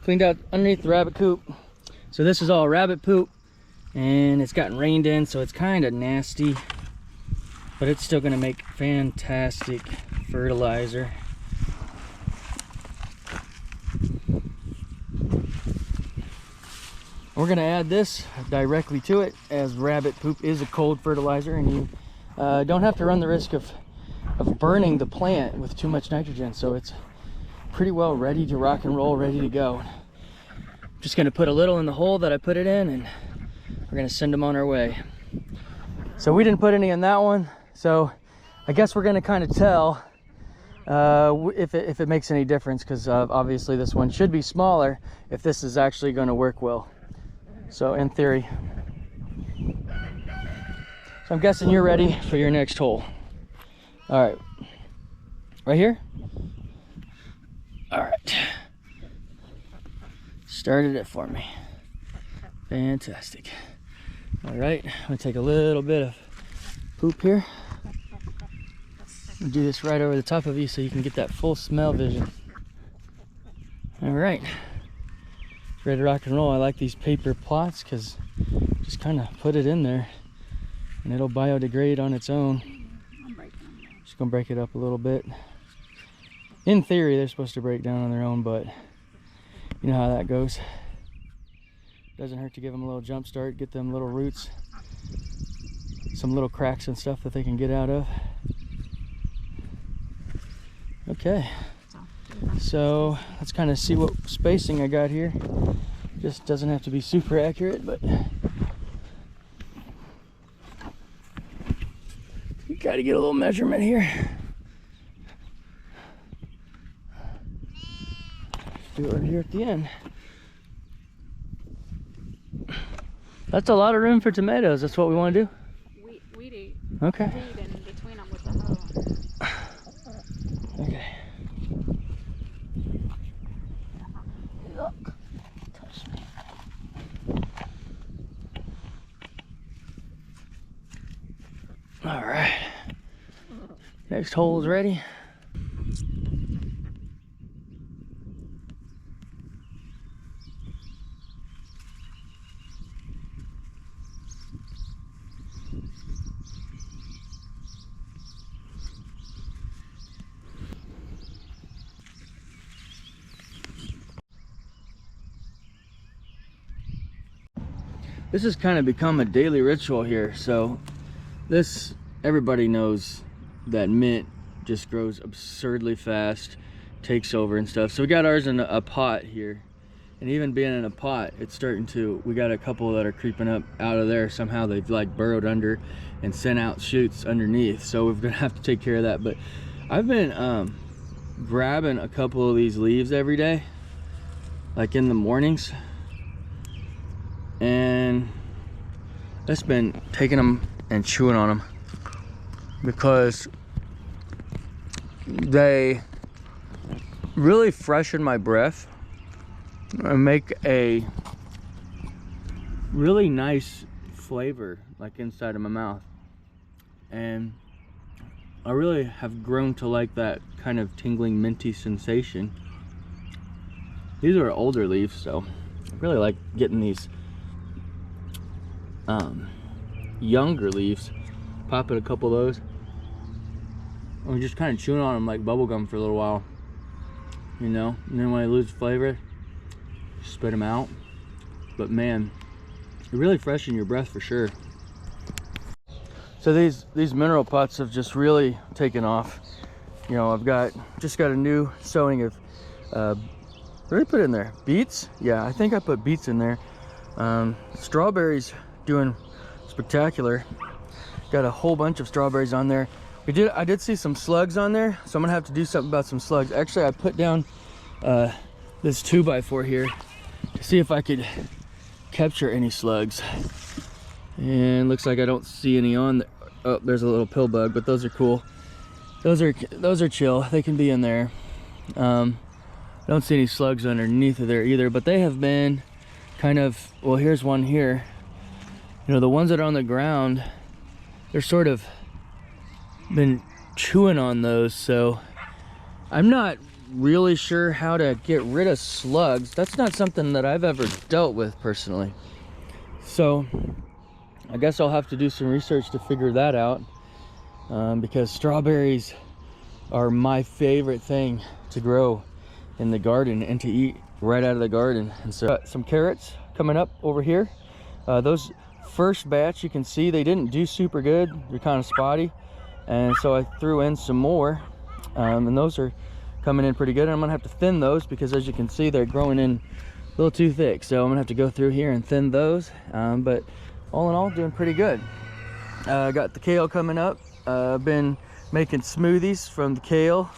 cleaned out underneath the rabbit coop. So this is all rabbit poop, and it's gotten rained in, so it's kind of nasty, but it's still going to make fantastic fertilizer. We're going to add this directly to it, as rabbit poop is a cold fertilizer, and you don't have to run the risk of burning the plant with too much nitrogen. So it's pretty well ready to rock and roll, ready to go. Just going to put a little in the hole that I put it in, and we're going to send them on our way. So we didn't put any in that one, so I guess we're going to kind of tell if it makes any difference, because obviously this one should be smaller if this is actually going to work well. So in theory. So I'm guessing you're ready for your next hole. All right, right here. All right, started it for me. Fantastic. All right, I'm gonna take a little bit of poop here. I'll do this right over the top of you so you can get that full smell vision. All right, ready to rock and roll. I like these paper plots because just kind of put it in there and it'll biodegrade on its own. Just gonna break it up a little bit. In theory, they're supposed to break down on their own, but you know how that goes. Doesn't hurt to give them a little jump start, get them little roots, some little cracks and stuff that they can get out of. Okay, so let's kind of see what spacing I got here. Just doesn't have to be super accurate, but you got to get a little measurement here. Do it right here at the end. That's a lot of room for tomatoes. That's what we want to do. We do. Okay. Weed in between them with the hoe. Okay. Look. Touch me. All right. Next hole is ready. This has kind of become a daily ritual here. So this, everybody knows that mint just grows absurdly fast, takes over and stuff. So we got ours in a pot here, and even being in a pot, it's starting to, we got a couple that are creeping up out of there. Somehow they've like burrowed under and sent out shoots underneath. So we're gonna have to take care of that. But I've been grabbing a couple of these leaves every day, like in the mornings. And I've been taking them and chewing on them because they really freshen my breath and make a really nice flavor like inside of my mouth. And I really have grown to like that kind of tingling minty sensation. These are older leaves, so I really like getting these younger leaves, popping a couple of those, and we're just kind of chewing on them like bubble gum for a little while, you know, and then when I lose flavor, spit them out. But man, they really freshen your breath for sure. So these mineral pots have just really taken off. You know, I've just got a new sowing of what did I put in there? Beets? Yeah, I think I put beets in there. Strawberries doing spectacular. Got a whole bunch of strawberries on there. I did see some slugs on there, so I'm gonna have to do something about some slugs. Actually, I put down this 2x4 here to see if I could capture any slugs, and looks like I don't see any on there. Oh, there's a little pill bug, but those are cool. Those are chill. They can be in there. I don't see any slugs underneath of there either, but they have been kind of, well, here's one here. You know, the ones that are on the ground, they're sort of been chewing on those, so I'm not really sure how to get rid of slugs. That's not something that I've ever dealt with personally. So I guess I'll have to do some research to figure that out, because strawberries are my favorite thing to grow in the garden and to eat right out of the garden. And so got some carrots coming up over here. Those first batch, you can see they didn't do super good. They're kind of spotty, and so I threw in some more, and those are coming in pretty good. And I'm gonna have to thin those because, as you can see, they're growing in a little too thick, so I'm gonna have to go through here and thin those. But all in all, doing pretty good. Got the kale coming up. I've been making smoothies from the kale.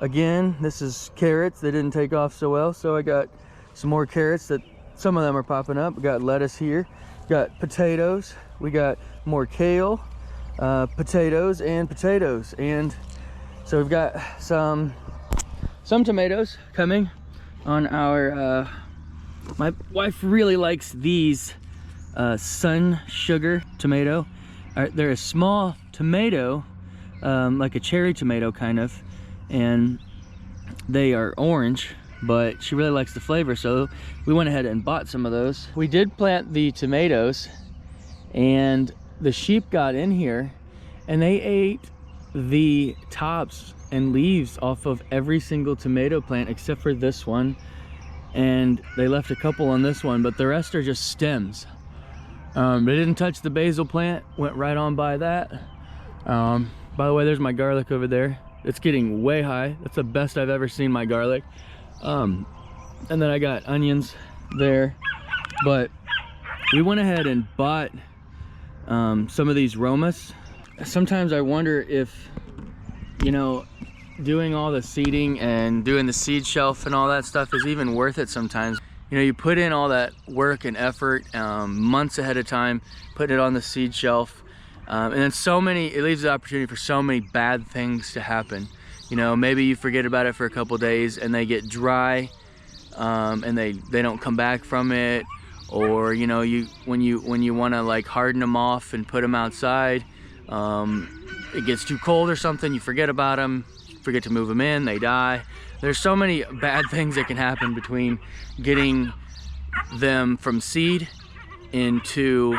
Again, this is carrots. They didn't take off so well, so I got some more carrots. That some of them are popping up. We got lettuce here, got potatoes, we got more kale, potatoes, and so we've got some tomatoes coming on our my wife really likes these sun sugar tomato. They're a small tomato, like a cherry tomato kind of, and they are orange, but she really likes the flavor, so we went ahead and bought some of those. We did plant the tomatoes, and the sheep got in here and they ate the tops and leaves off of every single tomato plant except for this one, and they left a couple on this one, but the rest are just stems. They didn't touch the basil plant, went right on by that. By the way, there's my garlic over there. It's getting way high. That's the best I've ever seen my garlic. And then I got onions there, but we went ahead and bought some of these romas. Sometimes I wonder if, you know, doing all the seeding and doing the seed shelf and all that stuff is even worth it sometimes. You know, you put in all that work and effort months ahead of time, putting it on the seed shelf, and then it leaves the opportunity for so many bad things to happen. You know, maybe you forget about it for a couple days and they get dry, and they don't come back from it, or you know, when you want to like harden them off and put them outside, it gets too cold or something, you forget about them, forget to move them in, they die. There's so many bad things that can happen between getting them from seed into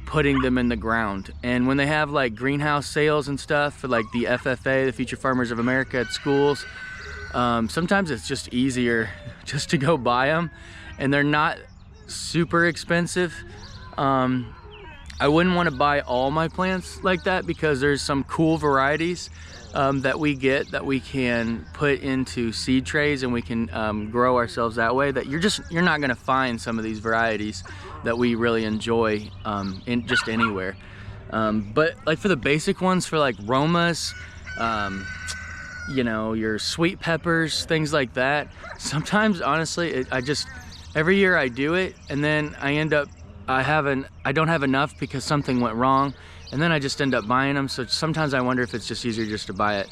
putting them in the ground. And when they have like greenhouse sales and stuff for like the FFA, the Future Farmers of America, at schools, sometimes it's just easier just to go buy them, and they're not super expensive. I wouldn't want to buy all my plants like that, because there's some cool varieties that we get that we can put into seed trays, and we can grow ourselves that way, that you're not going to find some of these varieties that we really enjoy in just anywhere. But like for the basic ones, for like romas, you know, your sweet peppers, things like that, sometimes honestly every year I do it, and then I end up I don't have enough because something went wrong, and then I just end up buying them. So sometimes I wonder if it's just easier just to buy it.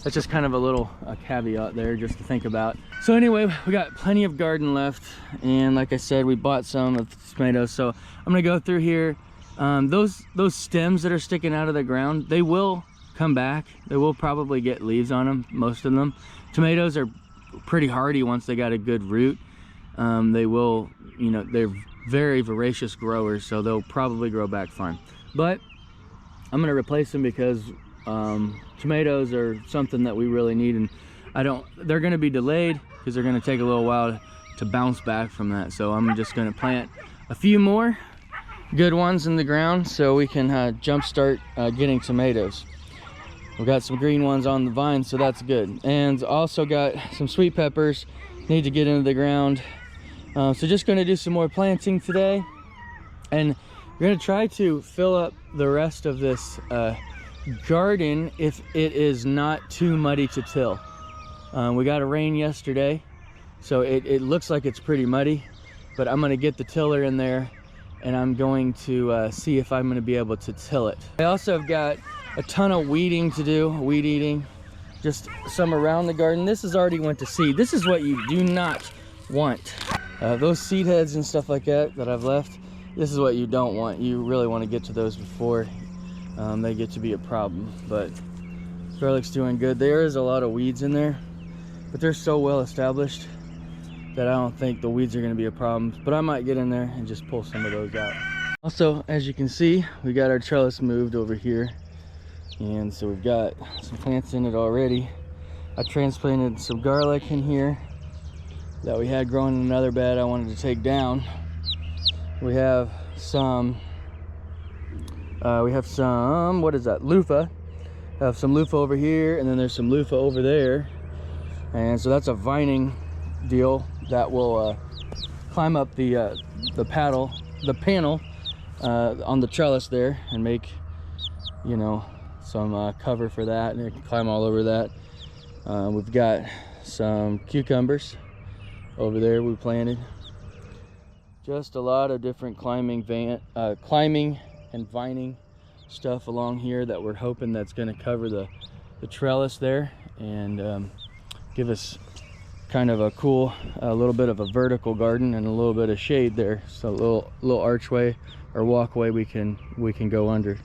That's just kind of a little caveat there just to think about. So anyway, we got plenty of garden left, and like I said, we bought some of the tomatoes. So I'm gonna go through here. Those stems that are sticking out of the ground, they will come back. They will probably get leaves on them, most of them. Tomatoes are pretty hardy once they got a good root. They will, you know, they're very voracious growers, so they'll probably grow back fine. But I'm gonna replace them because tomatoes are something that we really need, and they're gonna be delayed because they're gonna take a little while to bounce back from that. So I'm just gonna plant a few more good ones in the ground so we can jumpstart getting tomatoes. We got some green ones on the vine, so that's good. And also got some sweet peppers, need to get into the ground. So just gonna do some more planting today, and we're gonna try to fill up the rest of this garden if it is not too muddy to till. We got a rain yesterday, so it looks like it's pretty muddy, but I'm gonna get the tiller in there, and I'm going to see if I'm gonna be able to till it. I also have got a ton of weeding to do, weed eating, just some around the garden. This has already went to seed. This is what you do not want. Those seed heads and stuff like that I've left, this is what you don't want. You really want to get to those before they get to be a problem. But garlic's doing good. There is a lot of weeds in there, but they're so well established that I don't think the weeds are going to be a problem. But I might get in there and just pull some of those out. Also, as you can see, we got our trellis moved over here, and so we've got some plants in it already. I transplanted some garlic in here that we had growing in another bed I wanted to take down. We have some what is that, loofah. I have some loofah over here, and then there's some loofah over there, and so that's a vining deal that will climb up the panel on the trellis there and make, you know, some cover for that, and it can climb all over that. We've got some cucumbers over there we planted. Just a lot of different climbing and vining stuff along here that we're hoping that's going to cover the trellis there and give us kind of a cool, a little bit of a vertical garden and a little bit of shade there. So a little archway or walkway we can go under.